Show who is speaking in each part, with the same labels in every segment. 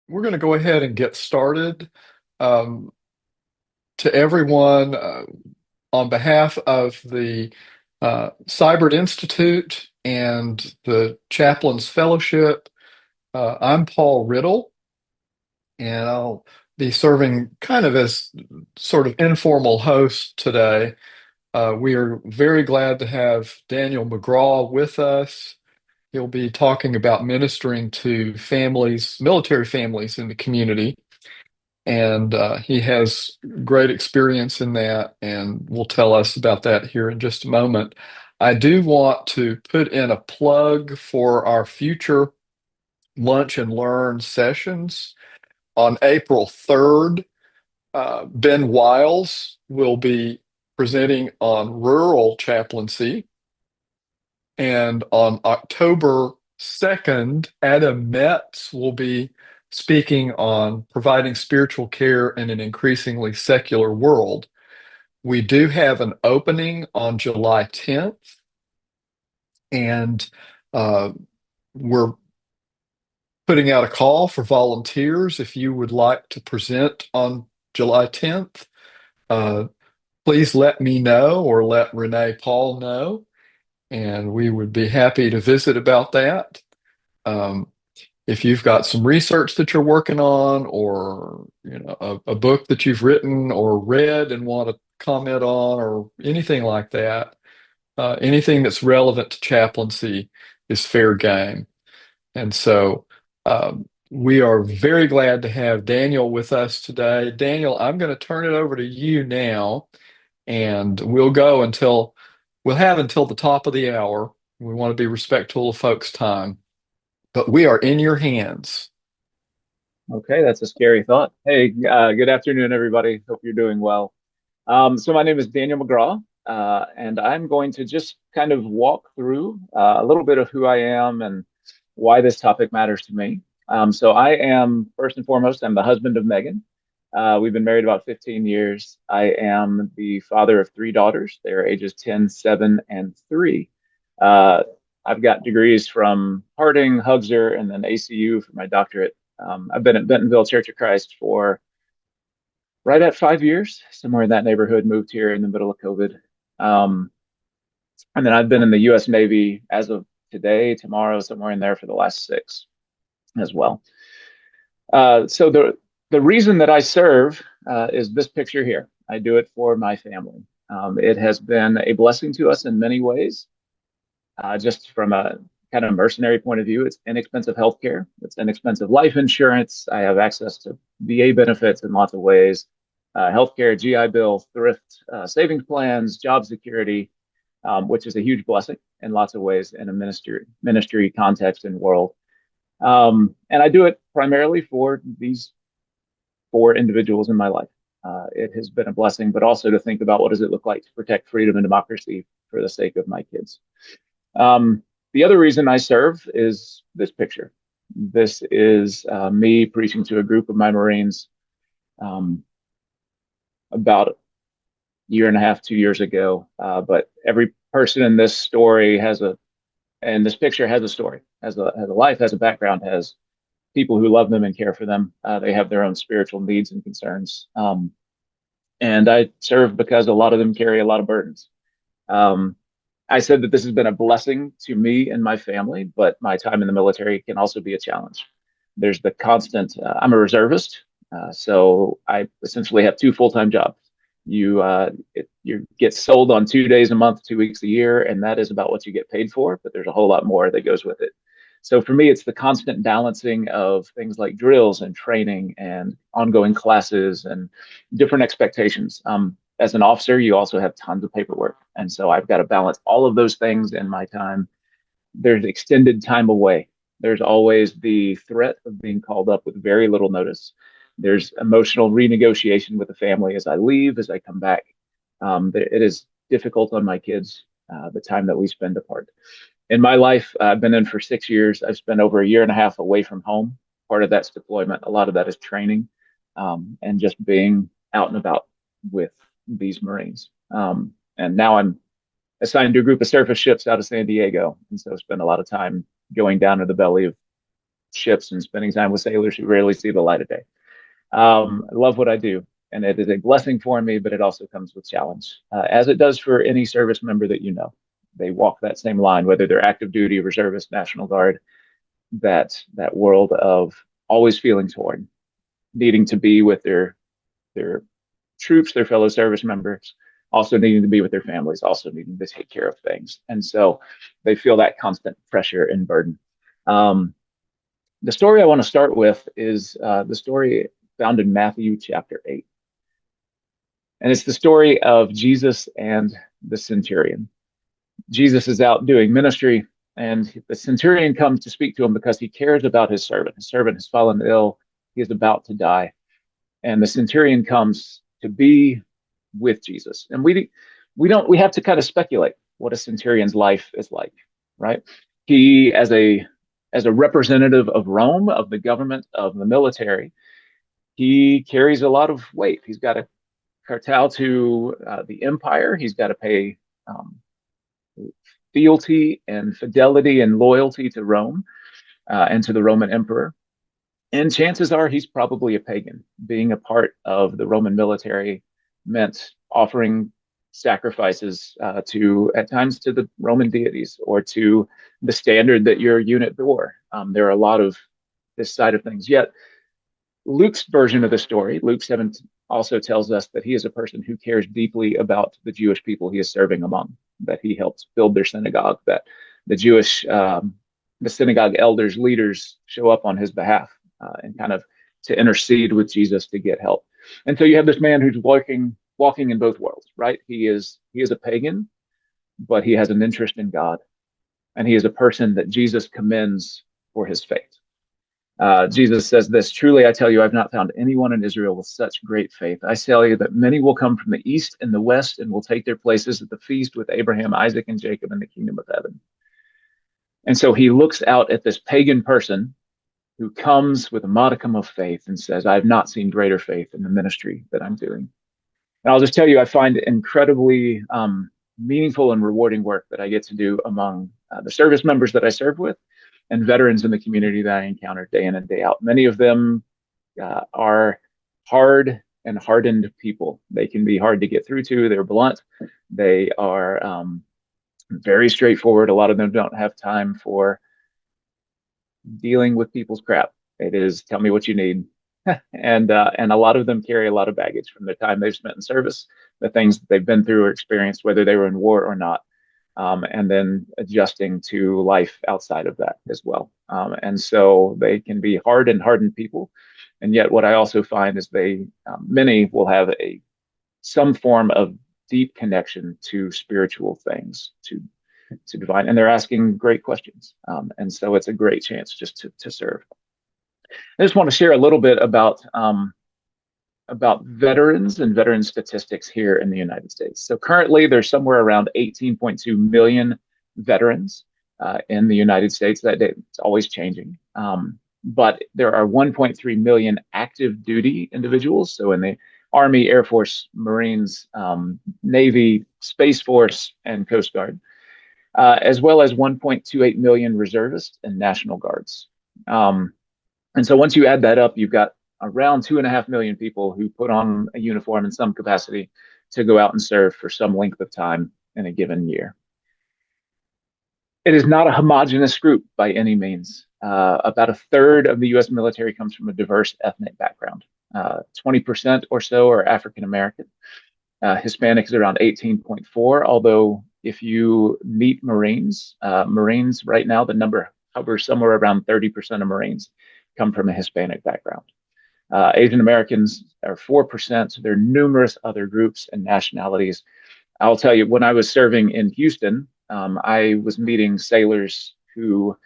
Speaker 1: We're going to go ahead and get started. Um, to everyone, on behalf of the Siburt Institute and the Chaplains Fellowship, I'm Paul Riddle, and I'll be serving kind of as sort of informal host today. We are very glad to have Daniel McGraw with us. He'll be talking about ministering to families, military families in the community. And he has great experience in that, and will tell us about that here in just a moment. I do want to put in a plug for our future Lunch and Learn sessions. On April 3rd, Ben Wiles will be presenting on rural chaplaincy. And on October 2nd, Adam Metz will be speaking on providing spiritual care in an increasingly secular world. We do have an opening on July 10th, and uh, we're putting out a call for volunteers. If you would like to present on July 10th, uh, please let me know or let Renee Paul know, and we would be happy to visit about that. Um, if you've got some research that you're working on, or a book that you've written or read and want to comment on, or anything like that, anything that's relevant to chaplaincy is fair game. And so we are very glad to have Daniel with us today. Daniel, I'm going to turn it over to you now, and we'll have until the top of the hour. We want to be respectful of folks' time, but we are in your hands.
Speaker 2: Okay, that's a scary thought. Hey, good afternoon, everybody. Hope you're doing well. So my name is Daniel McGraw, and I'm going to just kind of walk through a little bit of who I am and why this topic matters to me. So I am, first and foremost, I'm the husband of Megan. We've been married about 15 years. I am the father of three daughters. They are ages 10, 7, and 3. Uh, I've got degrees from Harding, Hugser, and then ACU for my doctorate. I've been at Bentonville Church of Christ for right at 5 years, somewhere in that neighborhood. Moved here in the middle of COVID. Um, and then I've been in the U.S. Navy as of today, tomorrow, somewhere in there for the last 6 as well. So the reason that I serve is this picture here. I do it for my family. It has been a blessing to us in many ways. Just from a kind of mercenary point of view, it's inexpensive healthcare, it's inexpensive life insurance. I have access to VA benefits in lots of ways, healthcare, GI Bill, thrift, savings plans, job security, which is a huge blessing in lots of ways in a ministry context and world. And I do it primarily for these 4 individuals in my life. It has been a blessing, but also to think about what does it look like to protect freedom and democracy for the sake of my kids. Um, the other reason I serve is this picture. This is me preaching to a group of my Marines um, about a year and a half, 2 years ago. But every person in this story and this picture has a story, has a life, has a background, has people who love them and care for them. They have their own spiritual needs and concerns. And I serve because a lot of them carry a lot of burdens. Um, I said that this has been a blessing to me and my family, but my time in the military can also be a challenge. There's the constant, I'm a reservist, so I essentially have 2 full-time jobs. You get sold on 2 days a month, 2 weeks a year, and that is about what you get paid for, but there's a whole lot more that goes with it. So for me, it's the constant balancing of things like drills and training and ongoing classes and different expectations. As an officer, you also have tons of paperwork. And so I've got to balance all of those things in my time. There's extended time away. There's always the threat of being called up with very little notice. There's emotional renegotiation with the family as I leave, as I come back. It is difficult on my kids, the time that we spend apart. In my life, I've been in for 6 years. I've spent over a year and a half away from home. Part of that's deployment. A lot of that is training, and just being out and about with these Marines. And now I'm assigned to a group of surface ships out of San Diego. And so I spend a lot of time going down to the belly of ships and spending time with sailors who rarely see the light of day. I love what I do, and it is a blessing for me, but it also comes with challenge, as it does for any service member that you know. They walk that same line, whether they're active duty, reservist, National Guard, that world of always feeling torn, needing to be with their troops, their fellow service members, also needing to be with their families, also needing to take care of things. And so they feel that constant pressure and burden. Um, the story I want to start with is the story found in Matthew chapter 8. And it's the story of Jesus and the centurion. Jesus is out doing ministry, and the centurion comes to speak to him because he cares about his servant. His servant has fallen ill, he is about to die. And the centurion comes to be with Jesus. And we have to kind of speculate what a centurion's life is like, right? He as a representative of Rome, of the government, of the military, he carries a lot of weight. He's got to kowtow to the empire. He's got to pay fealty and fidelity and loyalty to Rome and to the Roman emperor. And chances are he's probably a pagan. Being a part of the Roman military meant offering sacrifices at times to the Roman deities or to the standard that your unit bore. There are a lot of this side of things. Yet Luke's version of the story, Luke 7, also tells us that he is a person who cares deeply about the Jewish people he is serving among, that he helps build their synagogue, that the the synagogue elders, leaders show up on his behalf and kind of to intercede with Jesus to get help. And so you have this man who's walking in both worlds, right? He is a pagan, but he has an interest in God, and he is a person that Jesus commends for his faith. Jesus says this, truly I tell you, I've not found anyone in Israel with such great faith. I tell you that many will come from the east and the west and will take their places at the feast with Abraham, Isaac, and Jacob in the kingdom of heaven. And so he looks out at this pagan person who comes with a modicum of faith and says, I have not seen greater faith in the ministry that I'm doing. And I'll just tell you, I find it incredibly meaningful and rewarding work that I get to do among the service members that I serve with and veterans in the community that I encounter day in and day out. Many of them are hard and hardened people. They can be hard to get through to. They're blunt. They are very straightforward. A lot of them don't have time for dealing with people's crap. It is tell me what you need. And a lot of them carry a lot of baggage from the time they've spent in service, the things that they've been through or experienced, whether they were in war or not. And then adjusting to life outside of that as well. And so they can be hard and hardened people. And yet what I also find is many will have some form of deep connection to spiritual things, to divine, and they're asking great questions. And so it's a great chance just to serve. I just want to share a little bit about veterans and veteran statistics here in the United States. So currently there's somewhere around 18.2 million veterans in the United States. It's always changing. But there are 1.3 million active duty individuals. So in the Army, Air Force, Marines, Navy, Space Force, and Coast Guard, as well as 1.28 million reservists and National Guards. And so once you add that up, you've got around 2.5 million people who put on a uniform in some capacity to go out and serve for some length of time in a given year. It is not a homogenous group by any means. About a third of the U.S. military comes from a diverse ethnic background. 20% or so are African American. Hispanic is around 18.4, although if you meet Marines right now, the number hovers somewhere around 30% of Marines come from a Hispanic background. Asian Americans are 4%. There are numerous other groups and nationalities. I'll tell you, when I was serving in Houston, I was meeting sailors who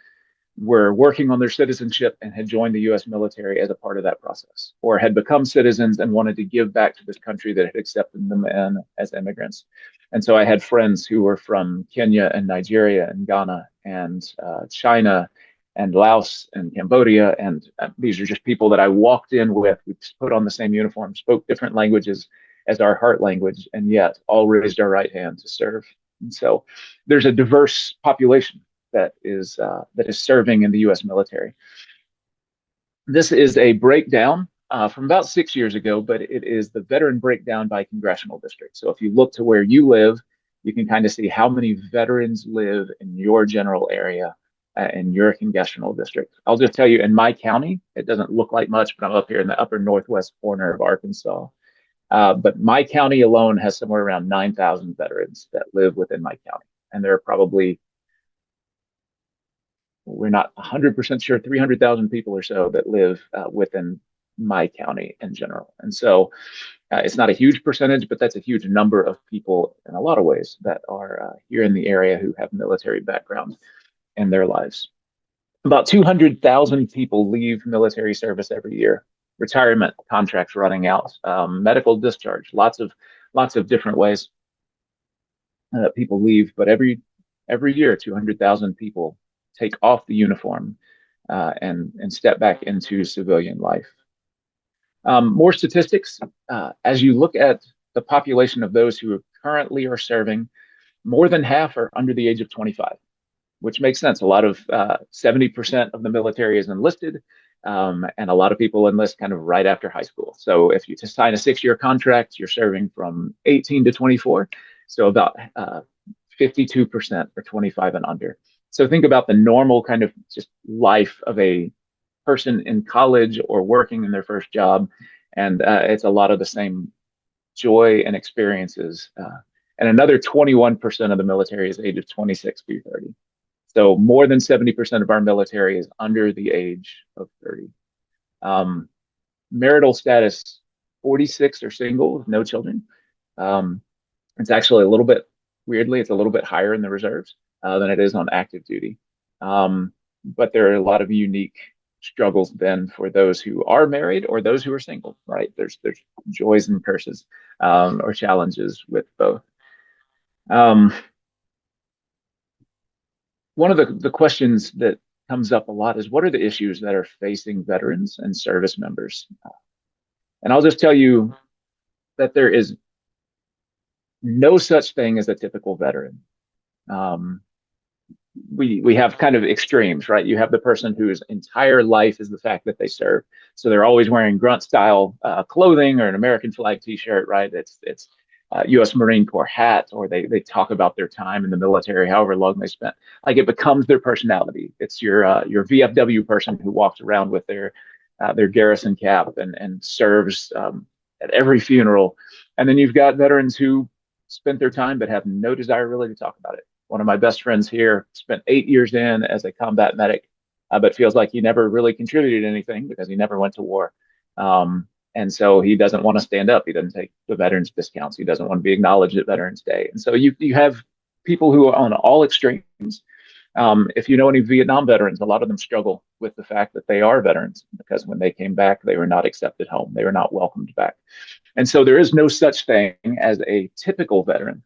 Speaker 2: were working on their citizenship and had joined the U.S. military as a part of that process, or had become citizens and wanted to give back to this country that had accepted them in as immigrants. And so I had friends who were from Kenya and Nigeria and Ghana and China and Laos and Cambodia. And these are just people that I walked in with. We put on the same uniform, spoke different languages as our heart language, and yet all raised our right hand to serve. And so there's a diverse population that is serving in the U.S. military. This is a breakdown from about 6 years ago, but it is the veteran breakdown by congressional district. So if you look to where you live, you can kind of see how many veterans live in your general area in your congressional district. I'll just tell you, in my county, it doesn't look like much, but I'm up here in the upper northwest corner of Arkansas. But my county alone has somewhere around 9,000 veterans that live within my county. And there are probably, we're not 100% sure, 300,000 people or so that live within my county in general. And so it's not a huge percentage, but that's a huge number of people in a lot of ways that are here in the area who have military background in their lives. About 200,000 people leave military service every year. Retirement, contracts running out, medical discharge, lots of different ways that people leave. But every year, 200,000 people take off the uniform and step back into civilian life. More statistics. As you look at the population of those who currently are serving, more than half are under the age of 25, which makes sense. A lot of 70% of the military is enlisted, and a lot of people enlist kind of right after high school. So if you sign a 6 year contract, you're serving from 18 to 24. So about 52% are 25 and under. So think about the normal kind of just life of a person in college or working in their first job. And it's a lot of the same joy and experiences. And another 21% of the military is age of 26 through 30. So more than 70% of our military is under the age of 30. Um, Marital status, 46 are single with no children. Um, it's actually a little bit, weirdly, it's a little bit higher in the reserves than it is on active duty. But there are a lot of unique struggles then for those who are married or those who are single, right? There's joys and curses or challenges with both. Um, One of the questions that comes up a lot is what are the issues that are facing veterans and service members? And I'll just tell you that there is no such thing as a typical veteran. Um, we have kind of extremes, right? You have the person whose entire life is the fact that they serve, so they're always wearing grunt style clothing or an American flag T-shirt, right? It's U.S. Marine Corps hat, or they talk about their time in the military, however long they spent. Like it becomes their personality. It's your VFW person who walks around with their garrison cap and serves at every funeral. And then you've got veterans who spent their time but have no desire really to talk about it. One of my best friends here spent 8 years in as a combat medic, but feels like he never really contributed anything because he never went to war. And so he doesn't want to stand up. He doesn't take the veterans discounts. He doesn't want to be acknowledged at Veterans Day. And so you have people who are on all extremes. If you know any Vietnam veterans, a lot of them struggle with the fact that they are veterans because when they came back, they were not accepted home. They were not welcomed back. And so there is no such thing as a typical veteran.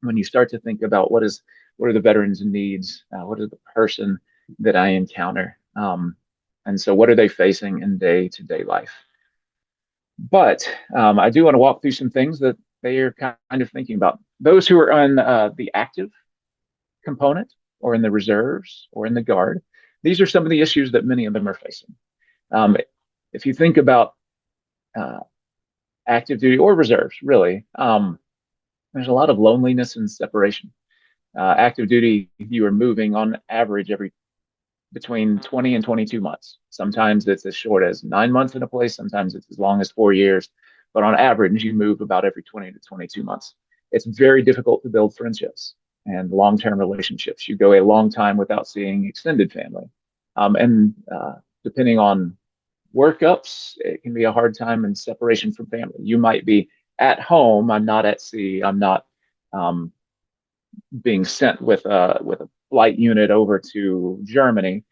Speaker 2: When you start to think about what are the veterans' needs, what is the person that I encounter, and so what are they facing in day-to-day life? But I do want to walk through some things that they are kind of thinking about. Those who are on the active component, or in the reserves, or in the guard, these are some of the issues that many of them are facing. Um, if you think about uh, active duty or reserves, really, there's a lot of loneliness and separation. Active duty, you are moving on average every between 20 and 22 months. Sometimes it's as short as 9 months in a place, sometimes it's as long as 4 years, but on average, you move about every 20 to 22 months. It's very difficult to build friendships and long term relationships. You go a long time without seeing extended family. And depending on workups, it can be a hard time and separation from family. You might be at home, I'm not at sea, I'm not um, being sent with a flight unit over to Germany,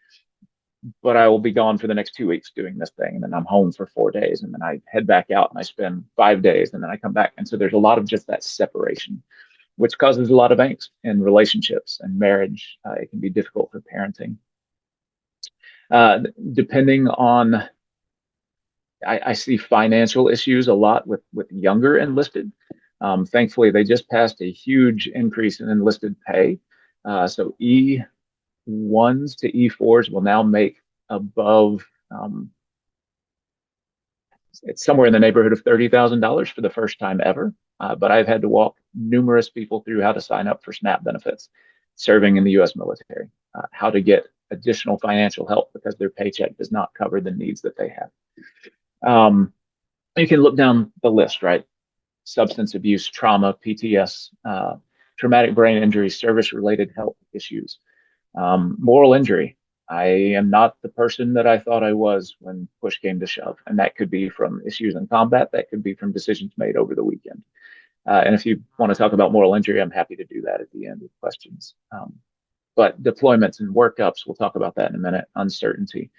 Speaker 2: but I will be gone for the next 2 weeks doing this thing, and then I'm home for 4 days, and then I head back out and I spend 5 days, and then I come back, and so there's a lot of just that separation, which causes a lot of angst in relationships and marriage. It can be difficult for parenting. Depending on, I see financial issues a lot with younger enlisted. Thankfully, they just passed a huge increase in enlisted pay. So E1s to E4s will now make above It's somewhere in the neighborhood of $30,000 for the first time ever. But I've had to walk numerous people through how to sign up for SNAP benefits, serving in the U.S. military, how to get additional financial help because their paycheck does not cover the needs that they have. Um, you can look down the list, right? Substance abuse, trauma, PTS, traumatic brain injury, service related health issues, moral injury. I am not the person that I thought I was when push came to shove. And that could be from issues in combat, that could be from decisions made over the weekend. And if you want to talk about moral injury, I'm happy to do that at the end of questions. But deployments and workups, we'll talk about that in a minute. Uncertainty.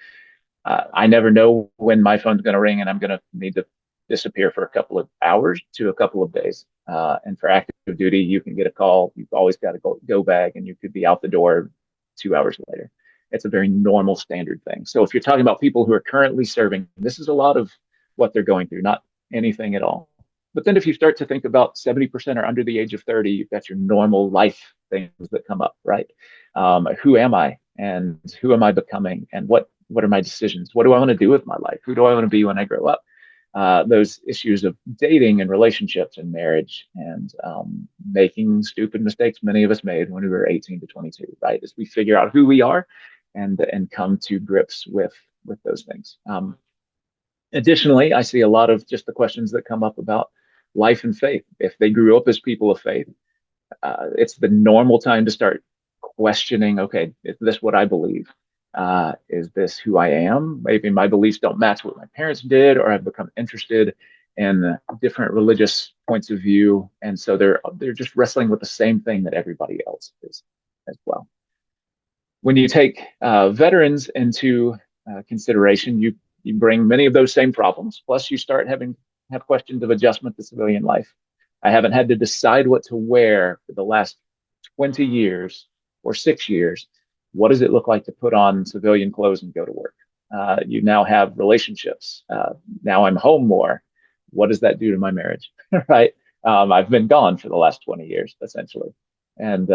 Speaker 2: I never know when my phone's going to ring and I'm going to need to disappear for a couple of hours to a couple of days. And for active duty, you can get a call. You've always got to go bag and you could be out the door 2 hours later. It's a very normal standard thing. So if you're talking about people who are currently serving, this is a lot of what they're going through, not anything at all. But then if you start to think about 70% are under the age of 30, you've got your normal life things that come up, right? Who am I? And who am I becoming? And what are my decisions? What do I want to do with my life? Who do I want to be when I grow up? Those issues of dating and relationships and marriage and making stupid mistakes many of us made when we were 18 to 22, right? As we figure out who we are and come to grips with those things. Additionally, I see a lot of just the questions that come up about life and faith. If they grew up as people of faith, it's the normal time to start questioning, okay, is this what I believe? Is this who I am? Maybe my beliefs don't match what my parents did, or I've become interested in different religious points of view. And so they're just wrestling with the same thing that everybody else is as well. When you take veterans into consideration, you bring many of those same problems. Plus, you start have questions of adjustment to civilian life. I haven't had to decide what to wear for the last 20 years or 6 years. What does it look like to put on civilian clothes and go to work? You now have relationships. Now I'm home more. What does that do to my marriage? Right? I've been gone for the last 20 years, essentially. And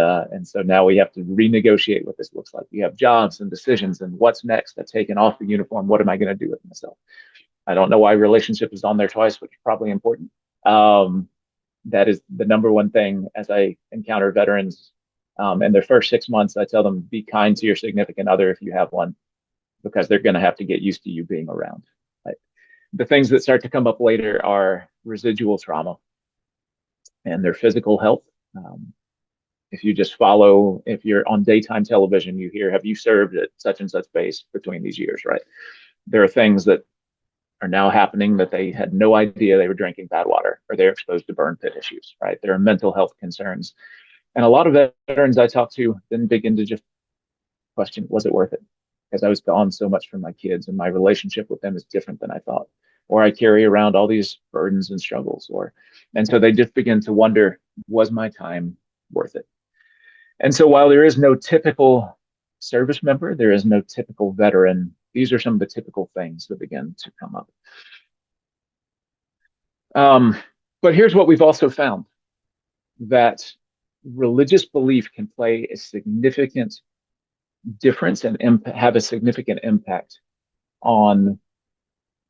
Speaker 2: so now we have to renegotiate what this looks like. We have jobs and decisions and what's next. I've taken off the uniform. What am I going to do with myself? I don't know why relationship is on there twice, which is probably important. That is the number one thing as I encounter veterans in their first 6 months. I tell them, be kind to your significant other if you have one, because they're going to have to get used to you being around. Right? The things that start to come up later are residual trauma and their physical health. If you just follow, if you're on daytime television, you hear, have you served at such and such base between these years, right? There are things that are now happening that they had no idea they were drinking bad water or they're exposed to burn pit issues, right? There are mental health concerns. And a lot of veterans I talk to then begin to just question, was it worth it? Because I was gone so much from my kids and my relationship with them is different than I thought. Or I carry around all these burdens and struggles. And so they just begin to wonder, was my time worth it? And so while there is no typical service member, there is no typical veteran, these are some of the typical things that begin to come up. But here's what we've also found, that religious belief can play a significant difference and have a significant impact on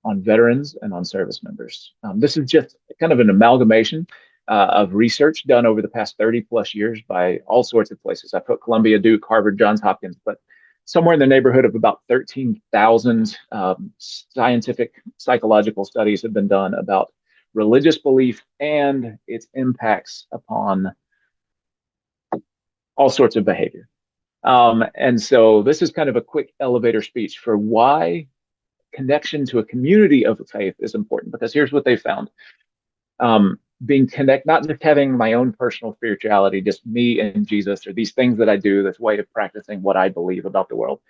Speaker 2: veterans and on service members. This is just kind of an amalgamation of research done over the past 30 plus years by all sorts of places. I put Columbia, Duke, Harvard, Johns Hopkins, but somewhere in the neighborhood of about 13,000 scientific psychological studies have been done about religious belief and its impacts upon all sorts of behavior. And so this is kind of a quick elevator speech for why connection to a community of faith is important, because here's what they found. Being not just having my own personal spirituality, just me and Jesus, or these things that I do, this way of practicing what I believe about the world,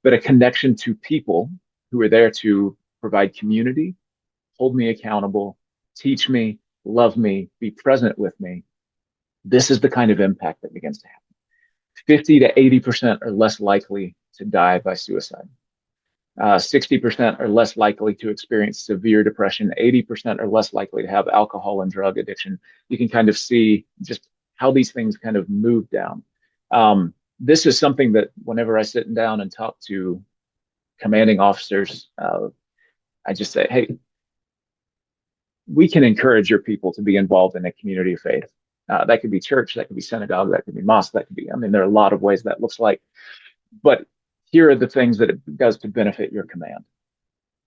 Speaker 2: but a connection to people who are there to provide community, hold me accountable, teach me, love me, be present with me. This is the kind of impact that begins to happen. 50 to 80% are less likely to die by suicide. 60% are less likely to experience severe depression. 80% are less likely to have alcohol and drug addiction. You can kind of see just how these things kind of move down. This is something that whenever I sit down and talk to commanding officers, I just say, hey, we can encourage your people to be involved in a community of faith. That could be church, that could be synagogue, that could be mosque, that could be, I mean, there are a lot of ways that looks like, but here are the things that it does to benefit your command.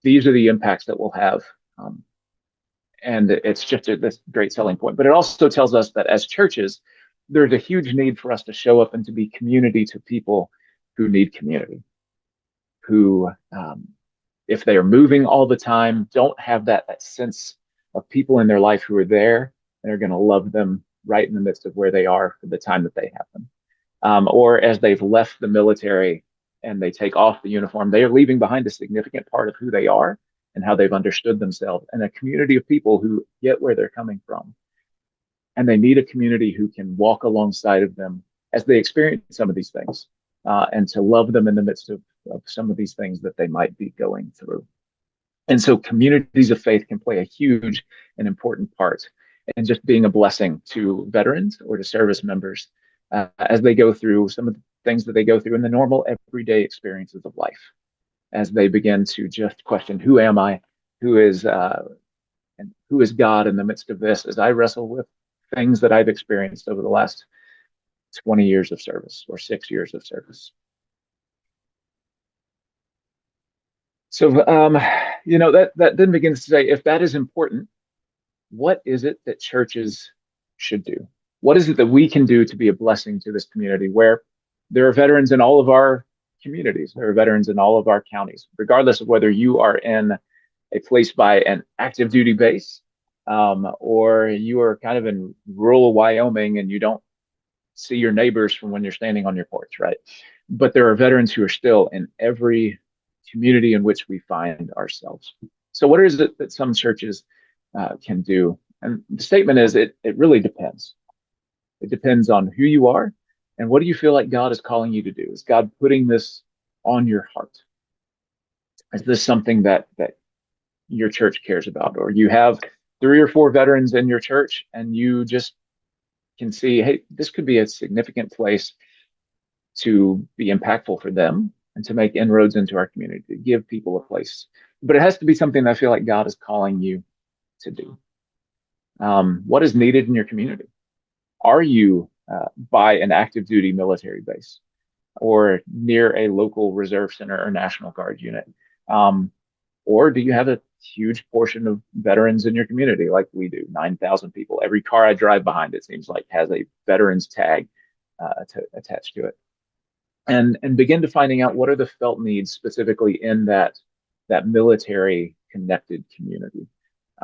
Speaker 2: These are the impacts that we'll have. Um, and it's just this great selling point. But it also tells us that as churches, there's a huge need for us to show up and to be community to people who need community, who, if they are moving all the time, don't have that sense of people in their life who are there and are going to love them right in the midst of where they are for the time that they have them. Or as they've left the military and they take off the uniform, they are leaving behind a significant part of who they are and how they've understood themselves, and a community of people who get where they're coming from. And they need a community who can walk alongside of them as they experience some of these things, and to love them in the midst of some of these things that they might be going through. And so communities of faith can play a huge and important part in just being a blessing to veterans or to service members, as they go through some of the things that they go through in the normal everyday experiences of life, as they begin to just question, who am I? Who is and who is God in the midst of this, as I wrestle with things that I've experienced over the last 20 years of service or 6 years of service. So, that then begins to say, if that is important, what is it that churches should do? What is it that we can do to be a blessing to this community where there are veterans in all of our communities? There are veterans in all of our counties, regardless of whether you are in a place by an active duty base, or you are kind of in rural Wyoming and you don't see your neighbors from when you're standing on your porch, right? But there are veterans who are still in every community in which we find ourselves. So, what is it that some churches can do? And the statement is, it really depends. It depends on who you are and what do you feel like God is calling you to do. Is God putting this on your heart? Is this something that your church cares about, or you have 3 or 4 veterans in your church and you just can see, hey, this could be a significant place to be impactful for them and to make inroads into our community, to give people a place. But it has to be something that I feel like God is calling you to do. What is needed in your community? Are you by an active duty military base or near a local reserve center or National Guard unit? Or do you have a huge portion of veterans in your community like we do, 9,000 people? Every car I drive behind, it seems like, has a veterans tag attached to it. And begin to finding out what are the felt needs specifically in that military connected community.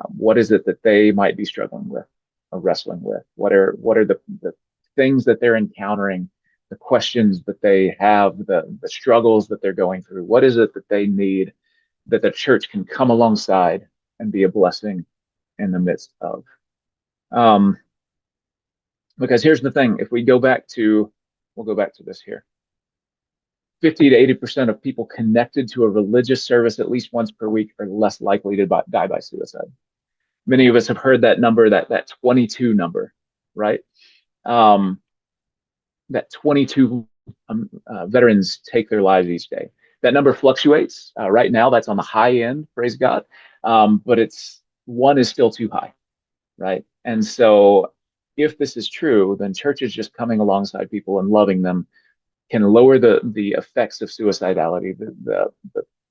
Speaker 2: What is it that they might be struggling with or wrestling with? What are the things that they're encountering, the questions that they have, the struggles that they're going through? What is it that they need that the church can come alongside and be a blessing in the midst of? Because here's the thing, if we go back to, we'll go back to this here. 50 to 80% of people connected to a religious service at least once per week are less likely to die by suicide. Many of us have heard that number, that 22 number, right? That 22 veterans take their lives each day. That number fluctuates. Right now, that's on the high end, praise God. But one is still too high, right? And so if this is true, then churches just coming alongside people and loving them can lower the effects of suicidality, the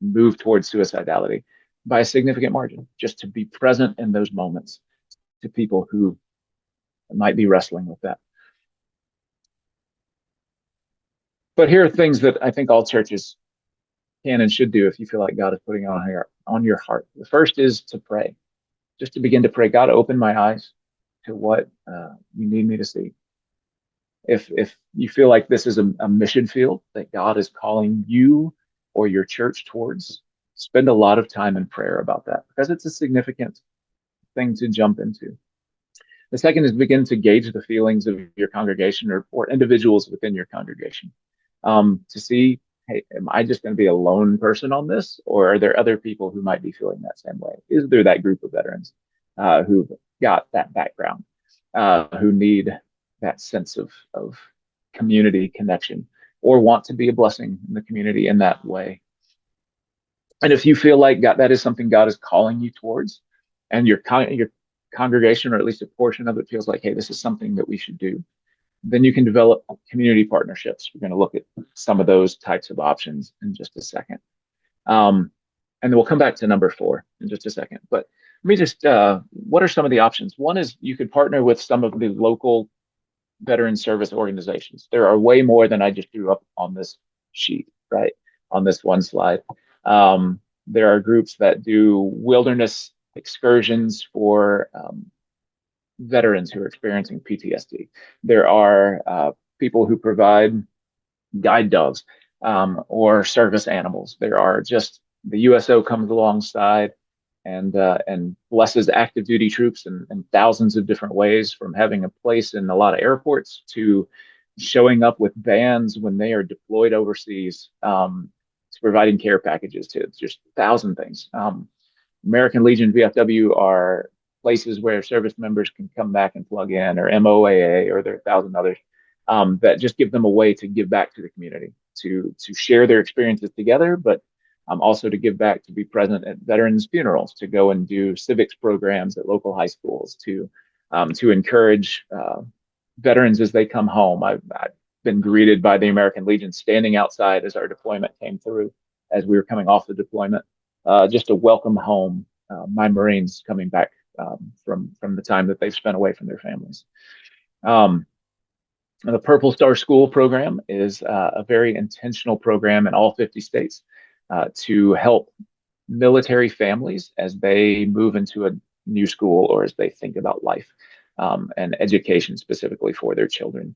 Speaker 2: move towards suicidality by a significant margin, just to be present in those moments to people who might be wrestling with that. But here are things that I think all churches can and should do if you feel like God is putting it on your heart. The first is to pray, just to begin to pray. God, open my eyes to what you need me to see. If you feel like this is a mission field that God is calling you or your church towards, spend a lot of time in prayer about that, because it's a significant thing to jump into. The second is begin to gauge the feelings of your congregation or individuals within your congregation, to see, hey, am I just going to be a lone person on this, or are there other people who might be feeling that same way? Is there that group of veterans who've got that background, who need that sense of community connection, or want to be a blessing in the community in that way? And if you feel like that is something God is calling you towards, and your congregation, or at least a portion of it, feels like, hey, this is something that we should do, then you can develop community partnerships. We're going to look at some of those types of options in just a second. Um, and then we'll come back to number 4 in just a second. But let me just, what are some of the options? One is you could partner with some of the local veteran service organizations. There are way more than I just drew up on this sheet, right? On this one slide. There are groups that do wilderness excursions for veterans who are experiencing PTSD. There are people who provide guide dogs or service animals. There are just the USO comes alongside and blesses active duty troops in thousands of different ways, from having a place in a lot of airports to showing up with vans when they are deployed overseas, to providing care packages to just 1,000 things. American Legion VFW are places where service members can come back and plug in, or MOAA, or there are 1,000 others that just give them a way to give back to the community, to share their experiences together, but also to give back, to be present at veterans' funerals, to go and do civics programs at local high schools, to encourage veterans as they come home. I've been greeted by the American Legion standing outside as our deployment came through, as we were coming off the deployment, just to welcome home my Marines coming back from the time that they've spent away from their families. The Purple Star School program is a very intentional program in all 50 states to help military families as they move into a new school, or as they think about life and education specifically for their children.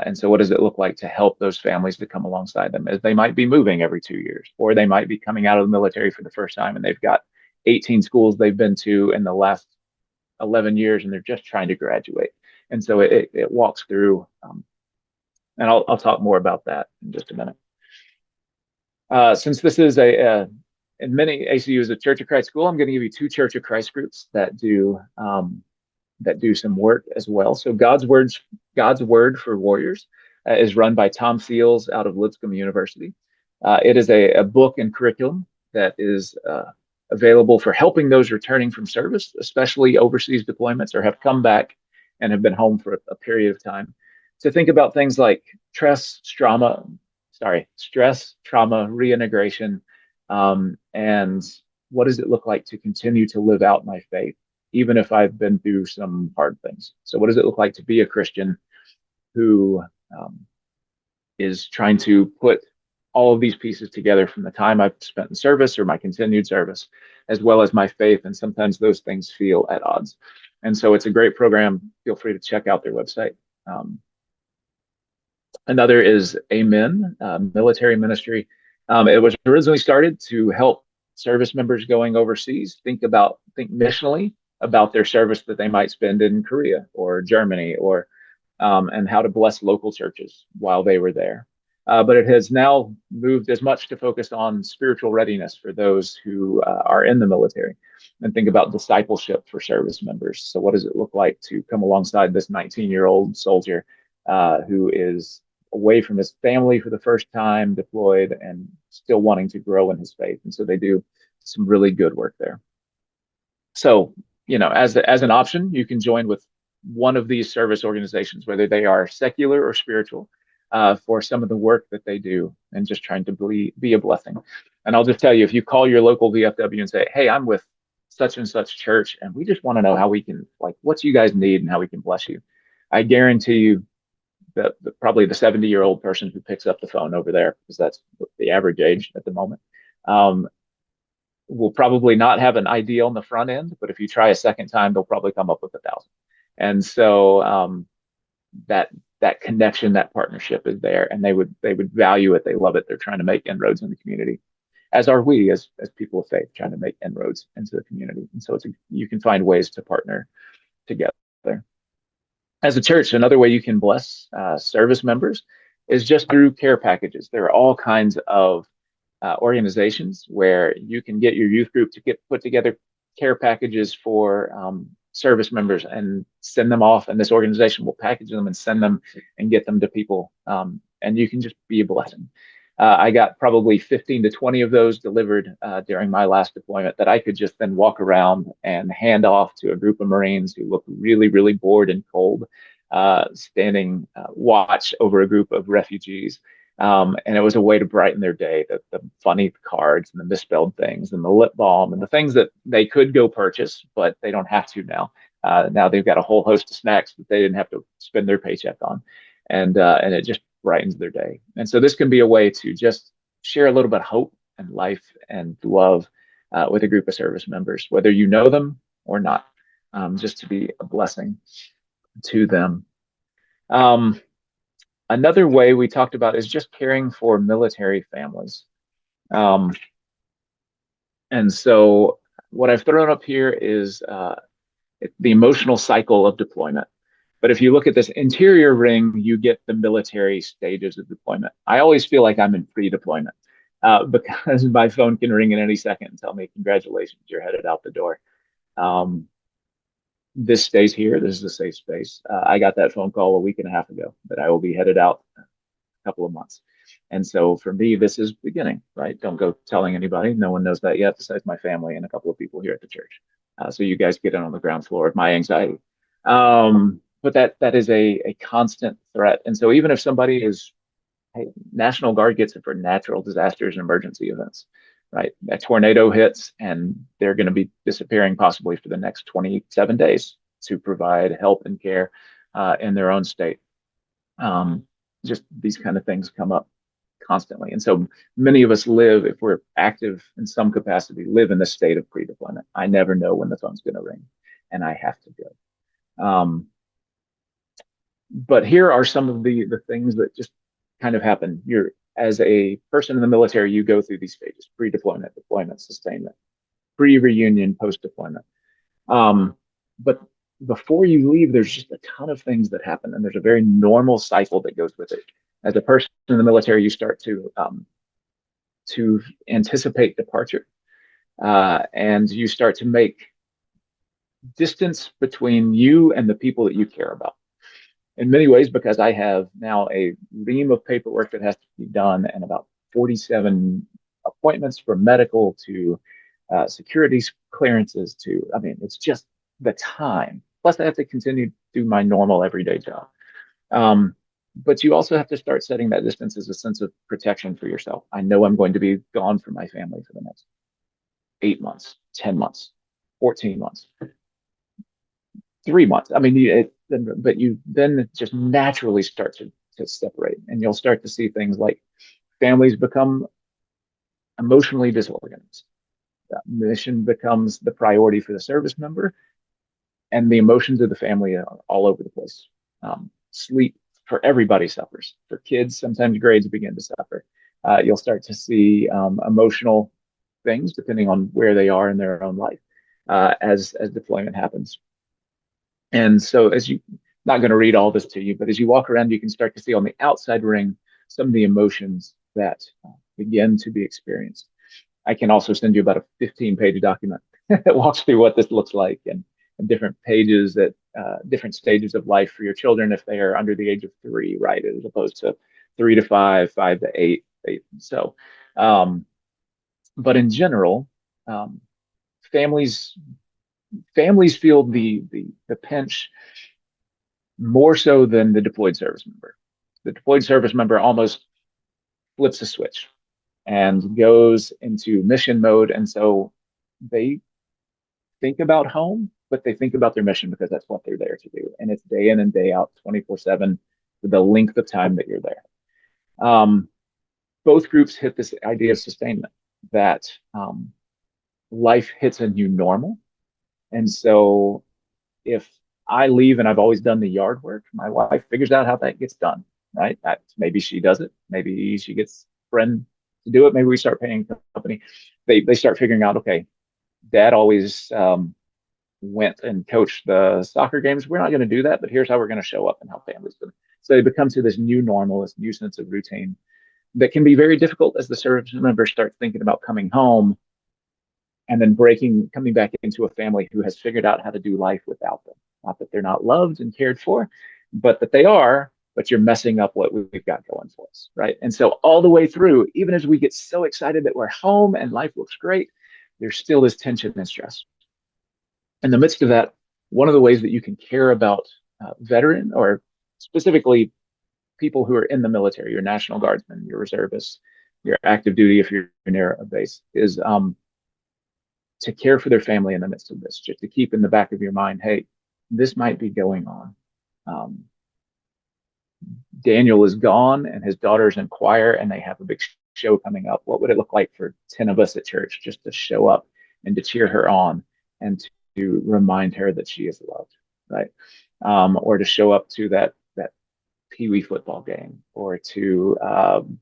Speaker 2: And so what does it look like to help those families to come alongside them, as they might be moving every 2 years, or they might be coming out of the military for the first time and they've got 18 schools they've been to in the last 11 years and they're just trying to graduate. And so it walks through, and I'll talk more about that in just a minute. Since this is in many ACUs, a Church of Christ school, I'm going to give you 2 Church of Christ groups that do some work as well. So God's Word for Warriors is run by Tom Seals out of Lipscomb University. It is a book and curriculum that is available for helping those returning from service, especially overseas deployments, or have come back and have been home for a period of time, to think about things like stress, trauma, reintegration, and what does it look like to continue to live out my faith, even if I've been through some hard things. So what does it look like to be a Christian who is trying to put all of these pieces together, from the time I've spent in service or my continued service, as well as my faith, and sometimes those things feel at odds. And so it's a great program. Feel free to check out their website. Another is Amen, military ministry. It was originally started to help service members going overseas think missionally about their service that they might spend in Korea or Germany, or and how to bless local churches while they were there. But it has now moved as much to focus on spiritual readiness for those who are in the military, and think about discipleship for service members. So what does it look like to come alongside this 19-year-old soldier who is away from his family for the first time, deployed, and still wanting to grow in his faith? And so they do some really good work there. So, as an option, you can join with one of these service organizations, whether they are secular or spiritual, for some of the work that they do, and just trying to be a blessing. And I'll just tell you, if you call your local VFW and say, hey, I'm with such and such church, and we just want to know how we can, what you guys need and how we can bless you, I guarantee you that probably the 70-year-old person who picks up the phone over there, because that's the average age at the moment, will probably not have an idea on the front end, but if you try a second time, they'll probably come up with 1,000. And so that connection, that partnership is there, and they would value it. They love it. They're trying to make inroads in the community, as are we as people of faith, trying to make inroads into the community. And so you can find ways to partner together. As a church, another way you can bless service members is just through care packages. There are all kinds of organizations where you can get your youth group to put together care packages for service members and send them off, and this organization will package them and send them and get them to people, and you can just be a blessing. I got probably 15 to 20 of those delivered during my last deployment that I could just then walk around and hand off to a group of Marines who looked really, really bored and cold, standing watch over a group of refugees. And it was a way to brighten their day. The funny cards and the misspelled things and the lip balm and the things that they could go purchase, but they don't have to now. Now they've got a whole host of snacks that they didn't have to spend their paycheck on, and it just brightens their day. And so this can be a way to just share a little bit of hope and life and love with a group of service members, whether you know them or not, just to be a blessing to them. Um, Another way we talked about is just caring for military families. Um, and so what I've thrown up here is the emotional cycle of deployment. But if you look at this interior ring, you get the military stages of deployment. I always feel like I'm in pre-deployment because my phone can ring at any second and tell me, congratulations, you're headed out the door. Um, this stays here. This is a safe space. I got that phone call a week and a half ago that I will be headed out a couple of months. And so for me, this is beginning, right? Don't go telling anybody. No one knows that yet, besides my family and a couple of people here at the church. So you guys get in on the ground floor of my anxiety. But that is a constant threat. And so even if somebody is, hey, National Guard gets it for natural disasters and emergency events, right? A tornado hits and they're going to be disappearing possibly for the next 27 days to provide help and care in their own state. Just these kind of things come up constantly. And so many of us live, if we're active in some capacity, live in the state of pre-deployment. I never know when the phone's going to ring and I have to go. But here are some of the things that just kind of happen. You're as a person in the military, you go through these stages: pre-deployment, deployment, sustainment, pre-reunion, post-deployment. But before you leave, there's just a ton of things that happen, and there's a very normal cycle that goes with it. As a person in the military, you start to anticipate departure, and you start to make distance between you and the people that you care about. In many ways, because I have now a ream of paperwork that has to be done and about 47 appointments from medical to security clearances to, I mean, it's just the time. Plus, I have to continue to do my normal everyday job. But you also have to start setting that distance as a sense of protection for yourself. I know I'm going to be gone from my family for the next 8 months, 10 months, 14 months, 3 months. I mean, but you then just naturally start to separate, and you'll start to see things like families become emotionally disorganized. That mission becomes the priority for the service member, and the emotions of the family are all over the place. Sleep for everybody suffers. For kids, sometimes grades begin to suffer. You'll start to see emotional things depending on where they are in their own life as deployment happens. And so, as you, not going to read all this to you, but as you walk around, you can start to see on the outside ring some of the emotions that begin to be experienced. I can also send you about a 15-page document that walks through what this looks like and different pages that different stages of life for your children if they are under the age of 3, right, as opposed to 3 to 5, 5 to 8. So, but in general, um, families families feel the pinch more so than the deployed service member. The deployed service member almost flips a switch and goes into mission mode, and so they think about home, but they think about their mission because that's what they're there to do, and it's day in and day out, 24/7, for the length of time that you're there. Um, both groups hit this idea of sustainment that life hits a new normal, and so if I leave and I've always done the yard work, my wife figures out how that gets done, right? Maybe she does it. Maybe she gets a friend to do it. Maybe we start paying company. They start figuring out, okay, dad always went and coached the soccer games. We're not going to do that, but here's how we're going to show up and how families do. So they become to this new normal, this new sense of routine that can be very difficult as the service members start thinking about coming home and then coming back into a family who has figured out how to do life without them. Not that they're not loved and cared for, but that they are, but you're messing up what we've got going for us, right? And so all the way through, even as we get so excited that we're home and life looks great, there's still this tension and stress. In the midst of that, one of the ways that you can care about veteran or specifically people who are in the military, your National Guardsmen, your reservists, your active duty if you're near a base, is to care for their family in the midst of this, just to keep in the back of your mind, hey, this might be going on. Um, Daniel is gone and his daughter's in choir and they have a big show coming up. What would it look like for 10 of us at church just to show up and to cheer her on and to remind her that she is loved, right? Or to show up to that Pee Wee football game, or to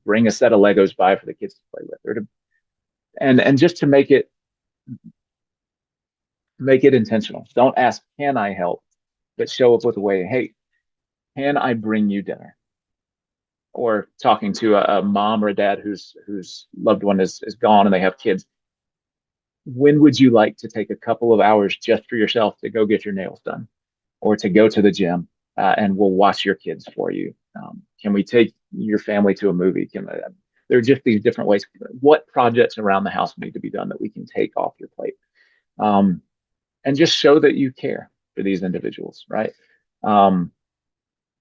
Speaker 2: bring a set of Legos by for the kids to play with, or to and just to make it intentional. Don't ask, can I help? But show up with a way, hey, can I bring you dinner? Or talking to a mom or a dad whose loved one is gone and they have kids. When would you like to take a couple of hours just for yourself to go get your nails done, or to go to the gym, and we'll watch your kids for you? Can we take your family to a movie? There are just these different ways. What projects around the house need to be done that we can take off your plate? Um, and just show that you care for these individuals, right? Um,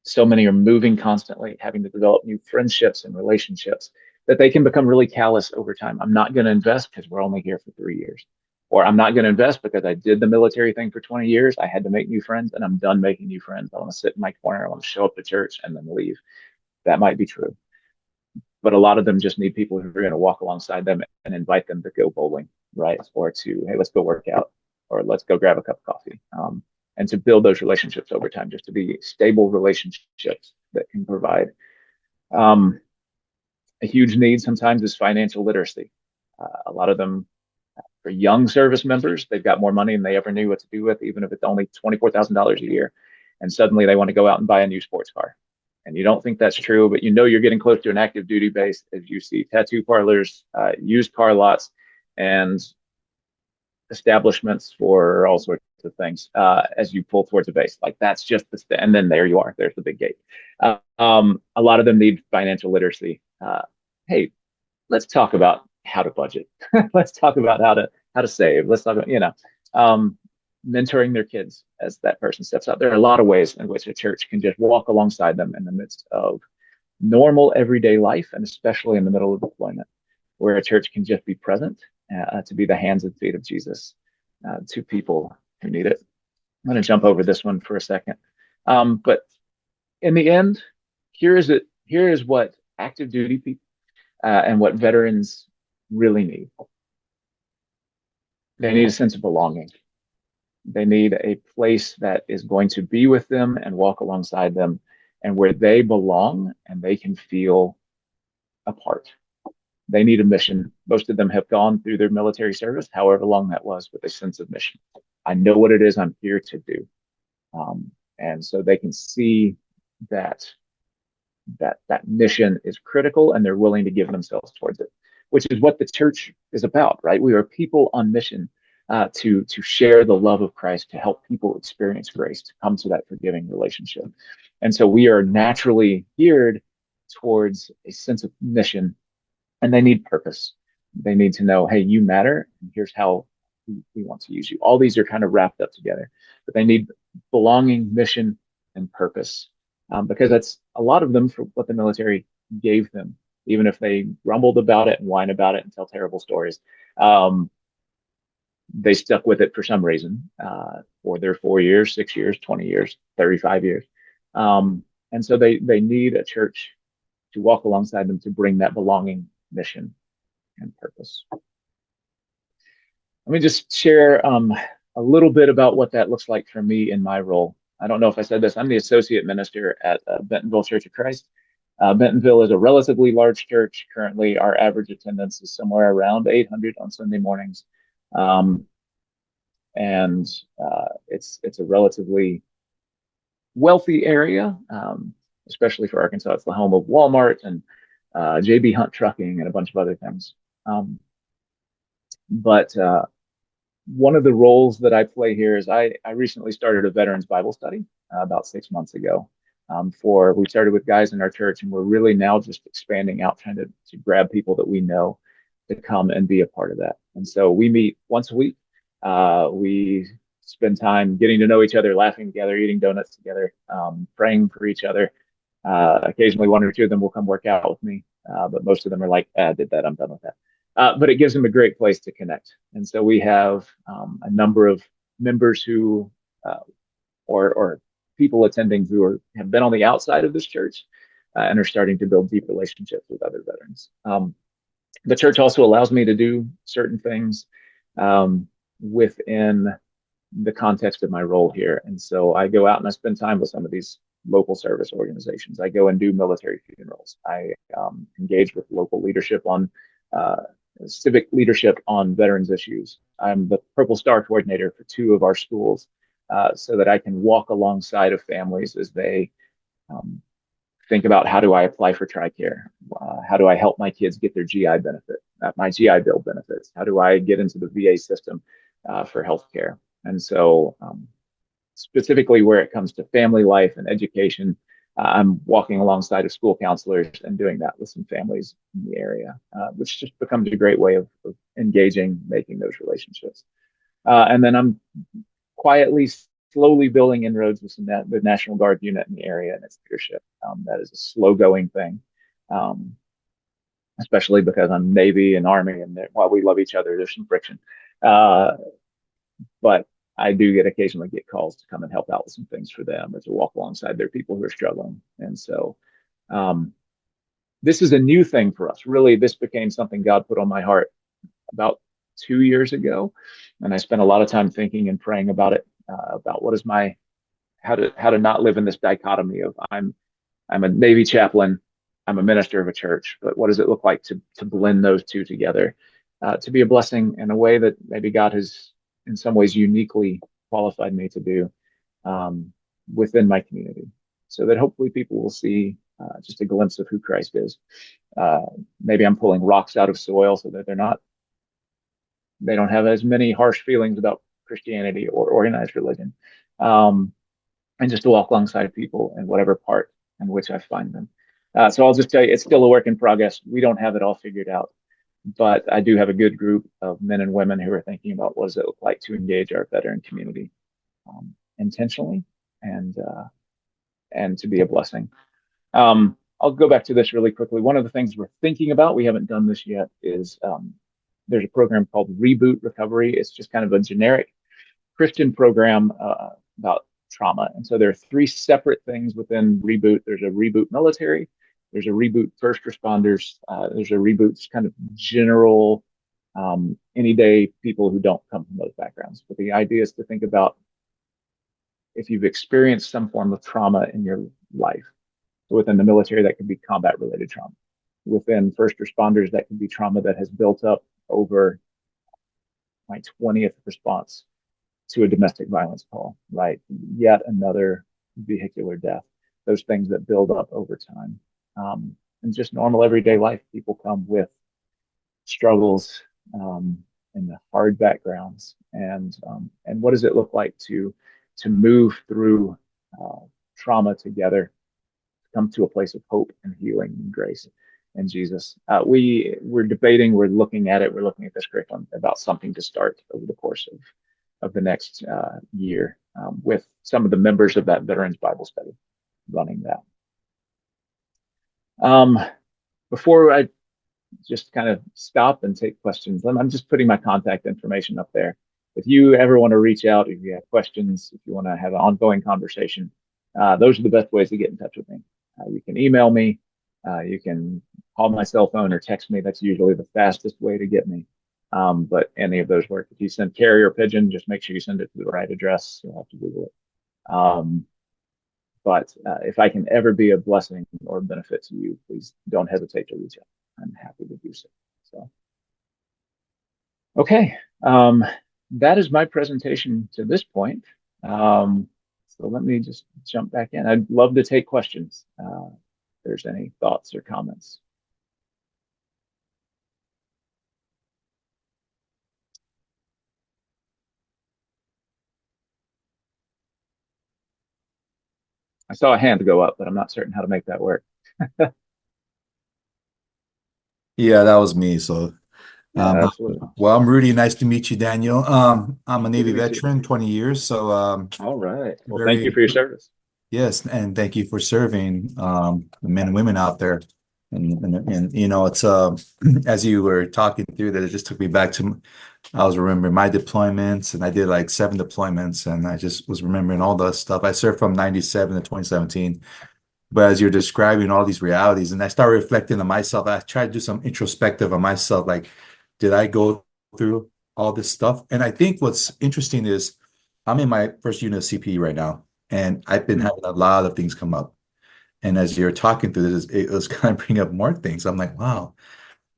Speaker 2: so many are moving constantly, having to develop new friendships and relationships that they can become really callous over time. I'm not going to invest because we're only here for 3 years. Or I'm not going to invest because I did the military thing for 20 years. I had to make new friends and I'm done making new friends. I want to sit in my corner. I want to show up to church and then leave. That might be true. But a lot of them just need people who are going to walk alongside them and invite them to go bowling, right? Or to, hey, let's go work out, or let's go grab a cup of coffee. And to build those relationships over time, just to be stable relationships that can provide. A huge need sometimes is financial literacy. A lot of them, for young service members, they've got more money than they ever knew what to do with, even if it's only $24,000 a year. And suddenly they want to go out and buy a new sports car. And you don't think that's true, but you know you're getting close to an active duty base as you see tattoo parlors, used car lots, and establishments for all sorts of things as you pull towards a base. Like that's just and then there you are. There's the big gate. A lot of them need financial literacy. Hey, let's talk about how to budget. Let's talk about how to save. Let's talk about mentoring their kids as that person steps out. There are a lot of ways in which a church can just walk alongside them in the midst of normal everyday life, and especially in the middle of deployment, where a church can just be present to be the hands and feet of Jesus to people who need it. I'm going to jump over this one for a second. But in the end, here is what active duty people and what veterans really need. They need a sense of belonging. They need a place that is going to be with them and walk alongside them, and where they belong and they can feel a part. They need a mission. Most of them have gone through their military service, however long that was, with a sense of mission. I know what it is I'm here to do. And so they can see that that mission is critical and they're willing to give themselves towards it, which is what the church is about, right? We are people on mission to share the love of Christ, to help people experience grace, to come to that forgiving relationship. And so we are naturally geared towards a sense of mission, and they need purpose. They need to know, hey, you matter, and here's how we want to use you. All these are kind of wrapped up together, but they need belonging, mission, and purpose, because that's a lot of them for what the military gave them, even if they grumbled about it and whine about it and tell terrible stories. They stuck with it for some reason for their 4 years, 6 years, 20 years, 35 years. And so they need a church to walk alongside them to bring that belonging, mission, and purpose. Let me just share a little bit about what that looks like for me in my role. I don't know if I said this. I'm the associate minister at Bentonville Church of Christ. Bentonville is a relatively large church. Currently, our average attendance is somewhere around 800 on Sunday mornings. And it's a relatively wealthy area, especially for Arkansas. It's the home of Walmart and JB Hunt Trucking and a bunch of other things. But one of the roles that I play here is I recently started a veterans Bible study about 6 months ago. We started with guys in our church, and we're really now just expanding out, trying to grab people that we know to come and be a part of that. And so we meet once a week. We spend time getting to know each other, laughing together, eating donuts together, praying for each other. Occasionally, one or two of them will come work out with me, but most of them are like, "I did that. I'm done with that." But it gives them a great place to connect. And so we have a number of members who, or people attending who have been on the outside of this church and are starting to build deep relationships with other veterans. The church also allows me to do certain things within the context of my role here. And so I go out and I spend time with some of these local service organizations. I go and do military funerals. I engage with local leadership on uh, civic leadership on veterans issues. I'm the Purple Star coordinator for two of our schools, so that I can walk alongside of families as they um, think about, how do I apply for TRICARE? How do I help my kids get their GI benefit, my GI Bill benefits? How do I get into the VA system for healthcare? And so, specifically where it comes to family life and education, I'm walking alongside of school counselors and doing that with some families in the area, which just becomes a great way of engaging, making those relationships. And then I'm quietly, slowly building inroads with the National Guard unit in the area and its leadership. That is a slow going thing, um, especially because I'm Navy and Army, and while we love each other, there's some friction. Uh, but I do occasionally get calls to come and help out with some things for them, or to walk alongside their people who are struggling. And so, um, this is a new thing for us. Really, this became something God put on my heart about 2 years ago, and I spent a lot of time thinking and praying about it, about what is my how to not live in this dichotomy of I'm a Navy chaplain, I'm a minister of a church, but what does it look like to blend those two together, to be a blessing in a way that maybe God has in some ways uniquely qualified me to do, um, within my community, so that hopefully people will see just a glimpse of who Christ is. Uh, Maybe I'm pulling rocks out of soil so that they don't have as many harsh feelings about Christianity or organized religion. Um, and just to walk alongside people in whatever part in which I find them. So I'll just tell you, it's still a work in progress. We don't have it all figured out, but I do have a good group of men and women who are thinking about what does it look like to engage our veteran community, intentionally, and and to be a blessing. I'll go back to this really quickly. One of the things we're thinking about, we haven't done this yet, is there's a program called Reboot Recovery. It's just kind of a generic Christian program about trauma. And so there are three separate things within Reboot. There's a Reboot Military, there's a Reboot First Responders, there's a Reboot kind of general, any day people who don't come from those backgrounds. But the idea is to think about if you've experienced some form of trauma in your life. So within the military, that could be combat related trauma. Within first responders, that could be trauma that has built up over my 20th response to a domestic violence call, right? Yet another vehicular death. Those things that build up over time. And just normal everyday life, people come with struggles, and the hard backgrounds, and what does it look like to move through trauma together, come to a place of hope and healing and grace and Jesus. We're debating, we're looking at it, we're looking at this curriculum about something to start over the course of the next year, with some of the members of that Veterans Bible Study running that. Um, Before I just kind of stop and take questions, I'm just putting my contact information up there. If you ever want to reach out, if you have questions, if you want to have an ongoing conversation, those are the best ways to get in touch with me. You can email me, you can call my cell phone or text me. That's usually the fastest way to get me. But any of those work. If you send carrier pigeon, just make sure you send it to the right address. You'll have to Google it. But if I can ever be a blessing or benefit to you, please don't hesitate to reach out. I'm happy to do so. So, okay. That is my presentation to this point. So let me just jump back in. I'd love to take questions. If there's any thoughts or comments. I saw a hand go up, but I'm not certain how to make that work.
Speaker 3: Yeah, that was me. So,
Speaker 2: Yeah, absolutely.
Speaker 3: well, I'm Rudy. Nice to meet you, Daniel. I'm a
Speaker 2: Good to
Speaker 3: Navy
Speaker 2: meet you.
Speaker 3: veteran, 20 years. So,
Speaker 2: All right. Well, thank you
Speaker 3: very,
Speaker 2: for your service.
Speaker 3: yes, and thank you for serving the men and women out there. And it's as you were talking through that, it just took me back to I was remembering my deployments, and I did like 7 deployments, and I just was remembering all the stuff. I served from 97 to 2017. But as you're describing all these realities, and I start reflecting on myself, I try to do some introspective on myself. Like, did I go through all this stuff? And I think what's interesting is I'm in my first unit of CPE right now, and I've been
Speaker 2: Hmm.
Speaker 3: having a lot of things come up. And as you're talking through this, it was kind of bringing up more things. I'm like, wow,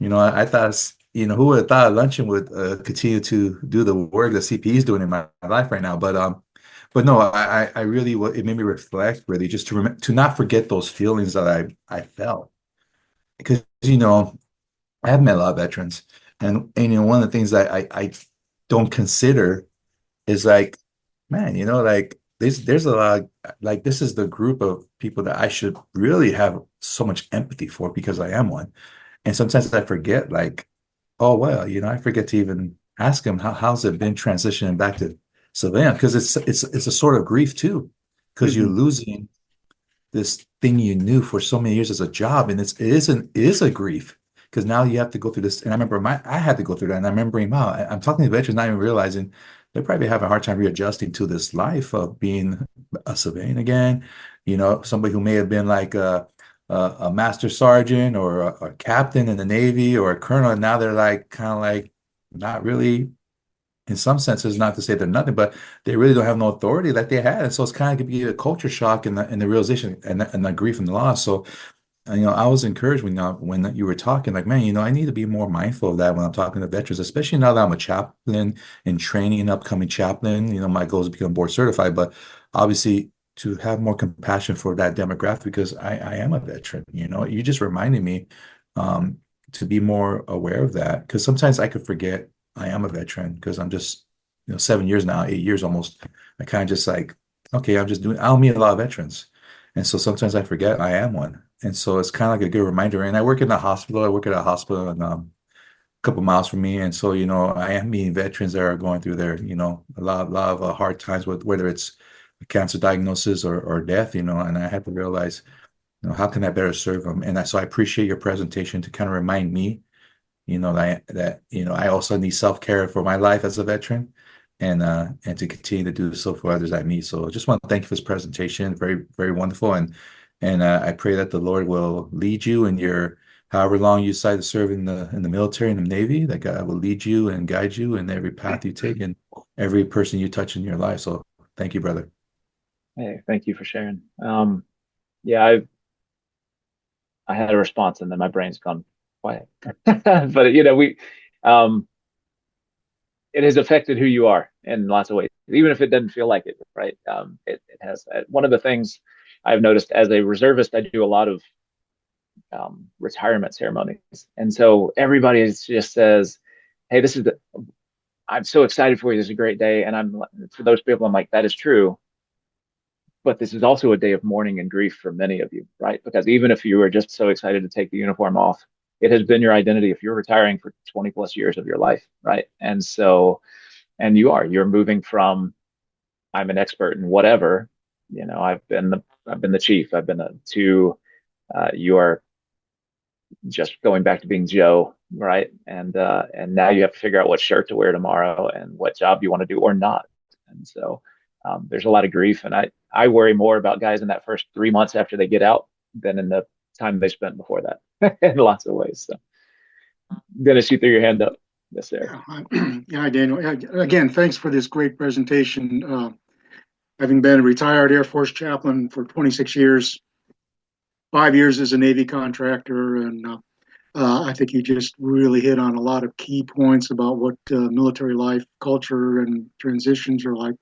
Speaker 3: I thought, who would have thought luncheon would continue to do the work that CPE is doing in my life right now? But no, I really, it made me reflect really just to not forget those feelings that I felt because, I have met a lot of veterans and one of the things that I don't consider is like, man, like there's a lot like this is the group of people that I should really have so much empathy for because I am one. And sometimes I forget, like, oh well, I forget to even ask him how's it been transitioning back to civilian because it's a sort of grief too, because you're
Speaker 2: Hmm.
Speaker 3: losing this thing you knew for so many years as a job, and it is a grief because now you have to go through this. And I remember I had to go through that, and I'm remembering, wow, I'm talking to veterans, not even realizing they're probably having a hard time readjusting to this life of being a civilian again. Somebody who may have been like a master sergeant or a captain in the Navy or a colonel, and now they're like kind of like not really in some senses, not to say they're nothing, but they really don't have no authority like they had. And so it's kind of could be a culture shock and the realization and the grief and the loss. So, I was encouraged when you were talking, like, man, I need to be more mindful of that when I'm talking to veterans, especially now that I'm a chaplain in training, an upcoming chaplain. My goal is to become board certified, but obviously to have more compassion for that demographic because I am a veteran. You just reminded me um, to be more aware of that because sometimes I could forget I am a veteran because I'm just 7 years now, 8 years almost. I kind of just like, okay, I don't meet a lot of veterans. And so sometimes I forget I am one. And so it's kind of like a good reminder. And I work in the hospital. I work at a hospital and a couple miles from me. And so, I am meeting veterans that are going through their, a lot of hard times with whether it's a cancer diagnosis or death, and I have to realize, how can I better serve them? So I appreciate your presentation to kind of remind me, I also need self-care for my life as a veteran and to continue to do so for others I meet. So I just want to thank you for this presentation. Very, very wonderful. And I pray that the Lord will lead you in your however long you decide to serve in the military and the Navy, that God will lead you and guide you in every path you take and every person you touch in your life. So thank you, brother.
Speaker 2: Hey, thank you for sharing. Yeah, I had a response and then my brain's gone quiet. But um, it has affected who you are in lots of ways, even if it doesn't feel like it, right? It has. One of the things I've noticed as a reservist, I do a lot of retirement ceremonies, and so everybody just says, "Hey, I'm so excited for you. This is a great day." And for those people, I'm like, "That is true." But this is also a day of mourning and grief for many of you, right? Because even if you were just so excited to take the uniform off, it has been your identity if you're retiring for 20 plus years of your life, right? And you're moving from I'm an expert in whatever, I've been the chief, to you are just going back to being Joe, right? And now you have to figure out what shirt to wear tomorrow and what job you want to do or not. And so there's a lot of grief, and I worry more about guys in that first 3 months after they get out than in the time they spent before that in lots of ways. So Dennis, you threw your hand up. Yes, sir.
Speaker 4: Yeah, yeah, hi, Daniel. Yeah, again, thanks for this great presentation. Having been a retired Air Force chaplain for 26 years, 5 years as a Navy contractor, and I think you just really hit on a lot of key points about what military life, culture, and transitions are like.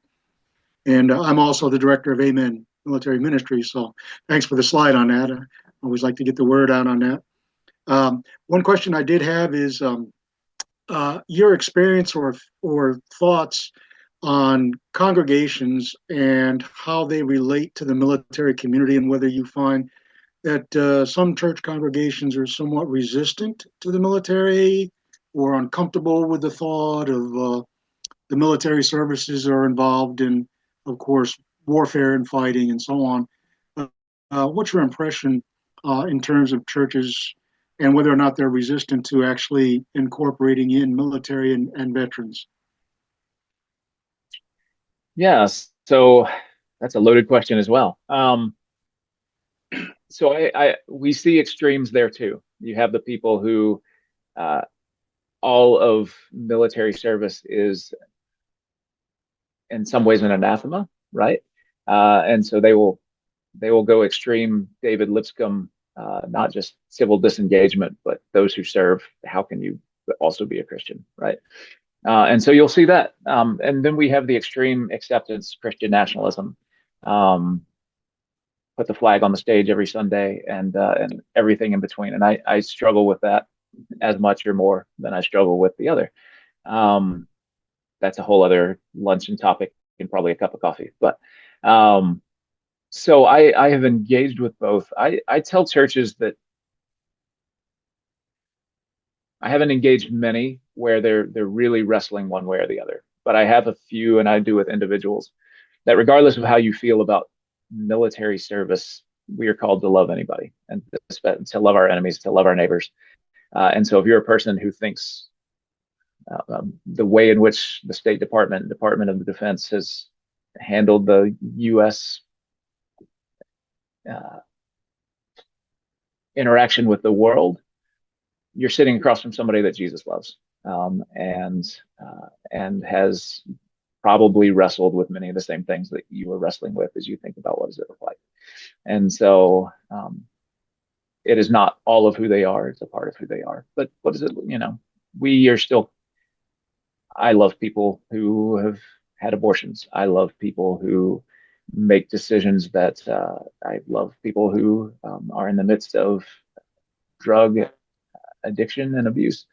Speaker 4: And I'm also the director of Amen Military Ministry, so thanks for the slide on that. I always like to get the word out on that. One question I did have is your experience or thoughts on congregations and how they relate to the military community, and whether you find that some church congregations are somewhat resistant to the military or uncomfortable with the thought of the military services are involved in, of course, warfare and fighting and so on. What's your impression in terms of churches and whether or not they're resistant to actually incorporating in military and veterans?
Speaker 2: Yes. So that's a loaded question as well. So we see extremes there too. You have the people who uh, all of military service is in some ways an anathema, right? And so they will go extreme David Lipscomb, not just civil disengagement, but those who serve. How can you also be a Christian, right? And so you'll see that. And then we have the extreme acceptance, Christian nationalism. Put the flag on the stage every Sunday and everything in between. And I struggle with that as much or more than I struggle with the other. Um, that's a whole other luncheon topic and probably a cup of coffee. But so I have engaged with both. I tell churches that I haven't engaged many where they're really wrestling one way or the other. But I have a few, and I do with individuals, that regardless of how you feel about military service, we are called to love anybody and to love our enemies, to love our neighbors. And so if you're a person who thinks the way in which the State Department, Department of the Defense has handled the U.S. Uh, interaction with the world, you're sitting across from somebody that Jesus loves, and has probably wrestled with many of the same things that you were wrestling with as you think about what does it look like. And so it is not all of who they are; it's a part of who they are. But what is it? We are still. I love people who have had abortions. I love people who make decisions that I love people who are in the midst of drug addiction and abuse.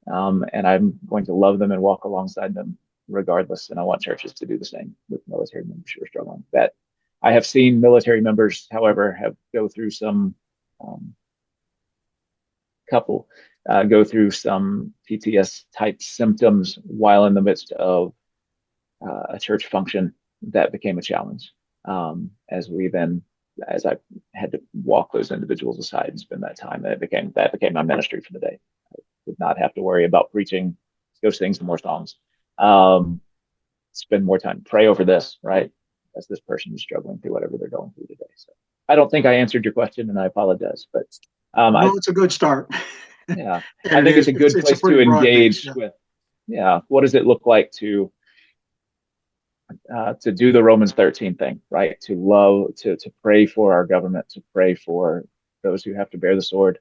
Speaker 2: And I'm going to love them and walk alongside them regardless. And I want churches to do the same with military members who are struggling. That I have seen military members, however, have go through some couple go through some PTS type symptoms while in the midst of a church function that became a challenge. As I had to walk those individuals aside and spend that time, that became my ministry for the day. I did not have to worry about preaching, go sing some more songs, spend more time, pray over this, right? As this person is struggling through whatever they're going through today. So I don't think I answered your question, and I apologize, but
Speaker 4: No, it's a good start.
Speaker 2: Yeah, I think it's a good place to engage with. Yeah, what does it look like to do the Romans 13 thing, right? To love, to pray for our government, to pray for those who have to bear the sword,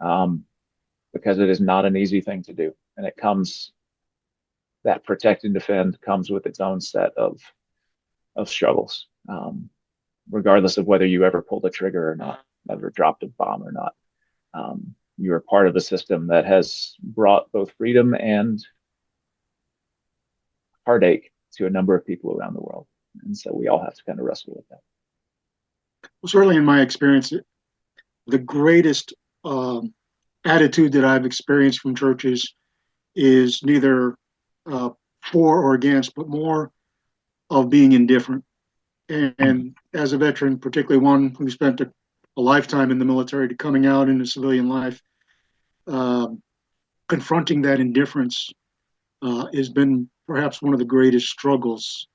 Speaker 2: because it is not an easy thing to do, and that protect and defend comes with its own set of struggles, regardless of whether you ever pulled a trigger or not, ever dropped a bomb or not. You are part of a system that has brought both freedom and heartache to a number of people around the world. And so we all have to kind of wrestle with that.
Speaker 4: Well, certainly in my experience, the greatest attitude that I've experienced from churches is neither for or against, but more of being indifferent. And as a veteran, particularly one who spent a lifetime in the military, to coming out into civilian life, confronting that indifference has been perhaps one of the greatest struggles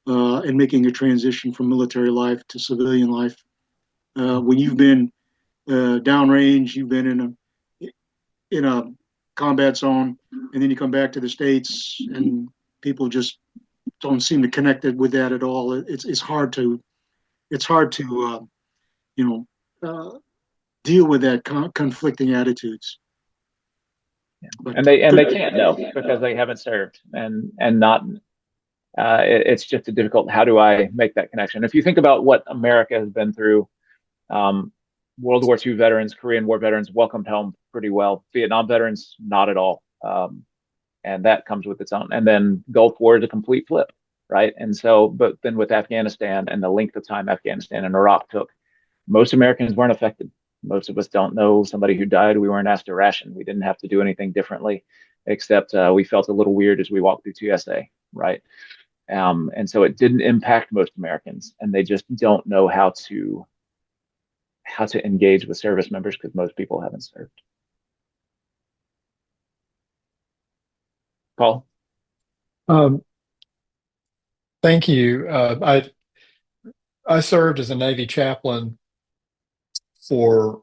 Speaker 4: in making a transition from military life to civilian life. When you've been downrange, you've been in a combat zone, and then you come back to the States, and people just don't seem to connect it with that at all. It's hard to deal with that conflicting attitudes.
Speaker 2: Yeah.
Speaker 4: But
Speaker 2: and they can't know because they haven't served, and not it's just a difficult. How do I make that connection? If you think about what America has been through, World War II veterans, Korean War veterans welcomed home pretty well. Vietnam veterans, not at all. And that comes with its own. And then Gulf War is a complete flip. right? And so, but then with Afghanistan and the length of time Afghanistan and Iraq took, most Americans weren't affected. Most of us don't know somebody who died. We weren't asked to ration. We didn't have to do anything differently, except we felt a little weird as we walked through TSA, right? And so it didn't impact most Americans, and they just don't know how to engage with service members because most people haven't served. Paul?
Speaker 1: Um, Thank you. I served as a Navy chaplain for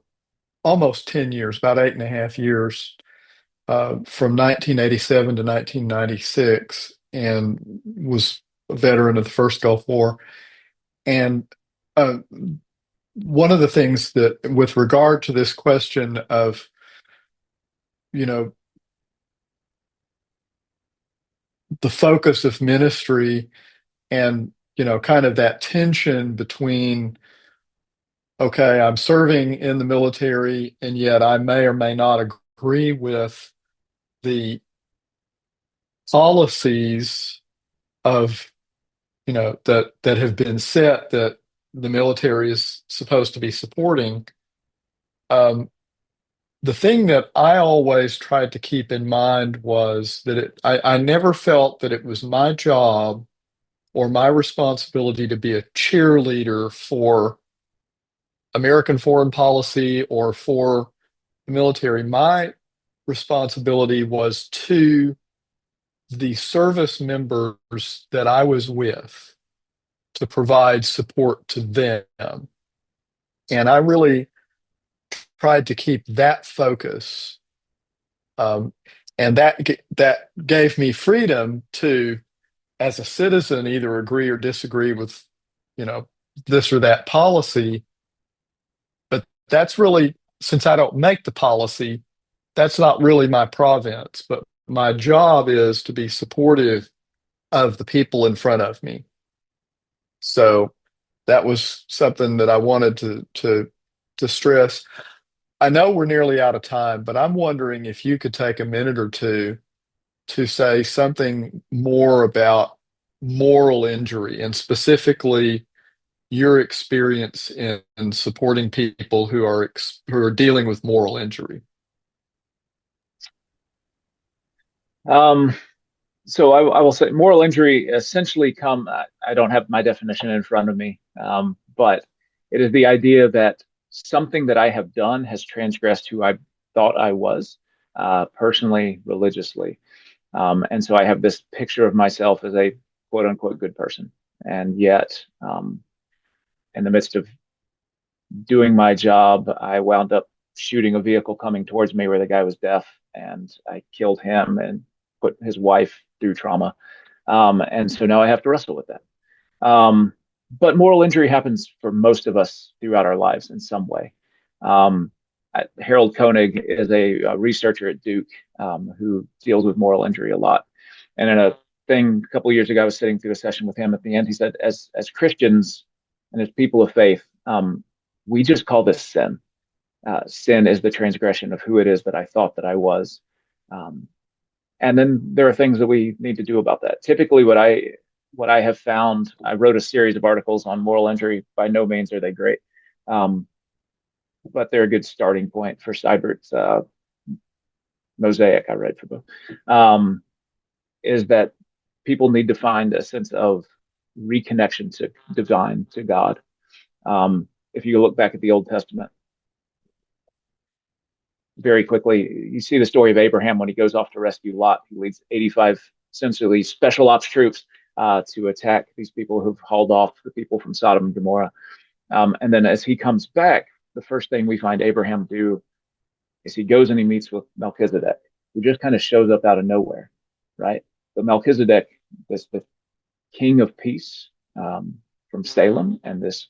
Speaker 1: almost 10 years, about 8.5 years, from 1987 to 1996, and was a veteran of the first Gulf War. And uh, one of the things that, with regard to this question of, you know, the focus of ministry and, kind of that tension between, okay, I'm serving in the military, and yet I may or may not agree with the policies of, that have been set that the military is supposed to be supporting. Um, the thing that I always tried to keep in mind was that I never felt that it was my job or my responsibility to be a cheerleader for American foreign policy or for the military. My responsibility was to the service members that I was with to provide support to them. And I really tried to keep that focus. Um, and that gave me freedom to, as a citizen, either agree or disagree with, you know, this or that policy. But that's really, since I don't make the policy, that's not really my province. But my job is to be supportive of the people in front of me. So that was something that I wanted to stress. I know we're nearly out of time, but I'm wondering if you could take a minute or two to say something more about moral injury and specifically your experience in supporting people who are dealing with moral injury.
Speaker 2: Um, so I will say moral injury essentially I don't have my definition in front of me, but it is the idea that something that I have done has transgressed who I thought I was, personally, religiously. And so I have this picture of myself as a quote unquote good person. And yet, in the midst of doing my job, I wound up shooting a vehicle coming towards me where the guy was deaf, and I killed him and put his wife through trauma. And so now I have to wrestle with that. But moral injury happens for most of us throughout our lives in some way. Um, Harold Koenig is a researcher at Duke, who deals with moral injury a lot. And in a thing a couple of years ago, I was sitting through a session with him. At the end, he said, as Christians and as people of faith, we just call this sin. Sin is the transgression of who it is that I thought that I was. Um, and then there are things that we need to do about that. Typically, what I have found, I wrote a series of articles on moral injury. By no means are they great, but they're a good starting point for Siburt's mosaic I read for both. Is that people need to find a sense of reconnection to divine, to God. If you look back at the Old Testament, very quickly, you see the story of Abraham when he goes off to rescue Lot. He leads 85 essentially special ops troops to attack these people who've hauled off the people from Sodom and Gomorrah. And then as he comes back, the first thing we find Abraham do is he goes and he meets with Melchizedek, who just kind of shows up out of nowhere, right? But Melchizedek, the king of peace, from Salem, and this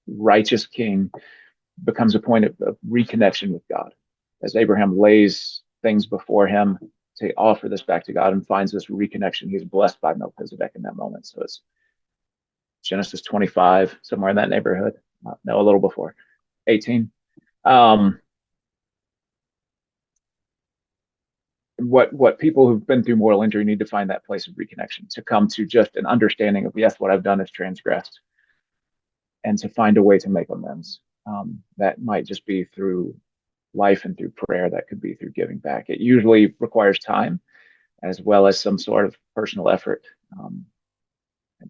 Speaker 2: righteous king becomes a point of reconnection with God as Abraham lays things before him to offer this back to God and finds this reconnection. He's blessed by Melchizedek in that moment. So it's Genesis 25, somewhere in that neighborhood. No, a little before 18. what people who've been through moral injury need to find that place of reconnection, to come to just an understanding of, yes, what I've done is transgressed, and to find a way to make amends. That might just be through life and through prayer. That could be through giving back. It usually requires time as well as some sort of personal effort,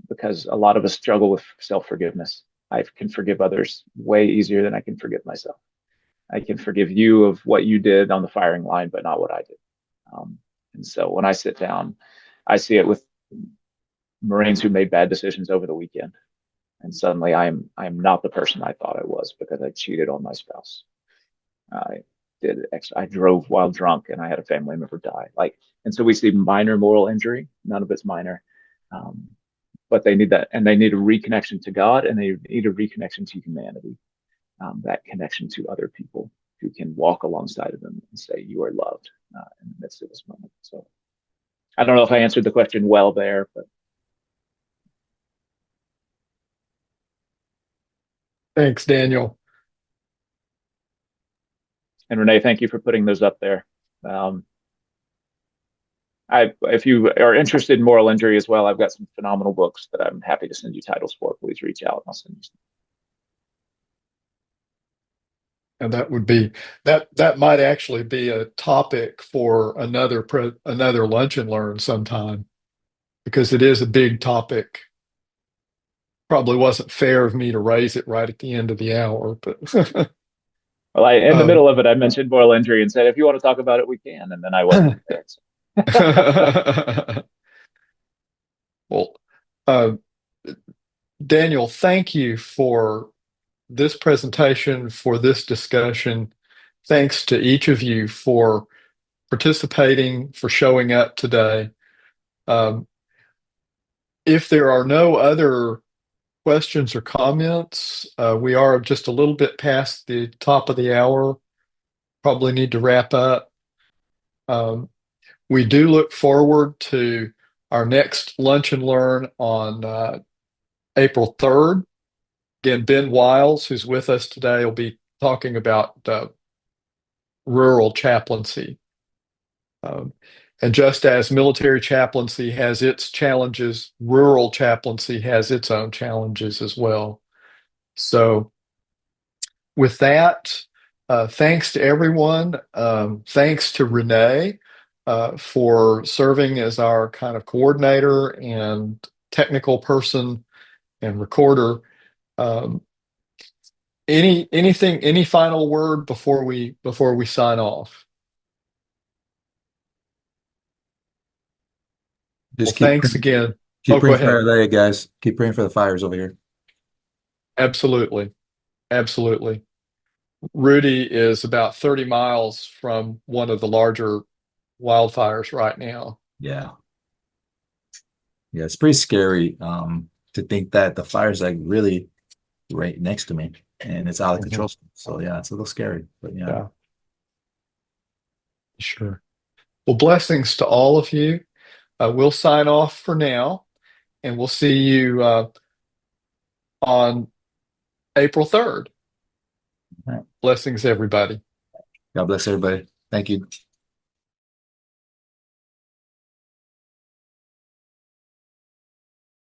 Speaker 2: because a lot of us struggle with self-forgiveness. I can forgive others way easier than I can forgive myself. I can forgive you of what you did on the firing line, but not what I did. And so when I sit down, I see it with Marines who made bad decisions over the weekend, and suddenly I'm not the person I thought I was because I cheated on my spouse. I drove while drunk, and I had a family member die. And so we see minor moral injury. None of it's minor, but they need that, and they need a reconnection to God, and they need a reconnection to humanity. That connection to other people who can walk alongside of them and say, "You are loved," in the midst of this moment. So I don't know if I answered the question well there, but
Speaker 1: Thanks, Daniel.
Speaker 2: and Renee, thank you for putting those up there. If you are interested in moral injury as well, I've got some phenomenal books that I'm happy to send you titles for. Please reach out, and I'll send you some.
Speaker 1: And that might actually be a topic for another lunch and learn sometime, because it is a big topic. Probably wasn't fair of me to raise it right at the end of the hour, but
Speaker 2: Well, in the middle of it, I mentioned moral injury and said, if you want to talk about it, we can. And then I wasn't prepared.
Speaker 1: well, uh, Daniel, thank you for this presentation, for this discussion. Thanks to each of you for participating, for showing up today. If there are no other questions or comments, we are just a little bit past the top of the hour. Probably need to wrap up. We do look forward to our next Lunch and Learn on April 3rd. Again, Ben Wiles, who's with us today, will be talking about rural chaplaincy. And just as military chaplaincy has its challenges, rural chaplaincy has its own challenges as well. So with that, thanks to everyone. Thanks to Renee for serving as our kind of coordinator and technical person and recorder. Any final word before we sign off?
Speaker 3: Just
Speaker 1: Well, thanks again.
Speaker 3: keep
Speaker 1: Go
Speaker 3: praying for
Speaker 1: ahead.
Speaker 3: our area, guys. Keep praying for the fires over here.
Speaker 1: Absolutely. Absolutely. Rudy is about 30 miles from one of the larger wildfires right now.
Speaker 3: Yeah. Yeah, it's pretty scary to think that the fire's like really right next to me and it's out of control. So yeah, it's a little scary, but yeah.
Speaker 1: Sure. Well, blessings to all of you. We'll sign off for now, and we'll see you on April 3rd.
Speaker 3: All right.
Speaker 1: Blessings, everybody.
Speaker 3: God bless everybody. Thank you.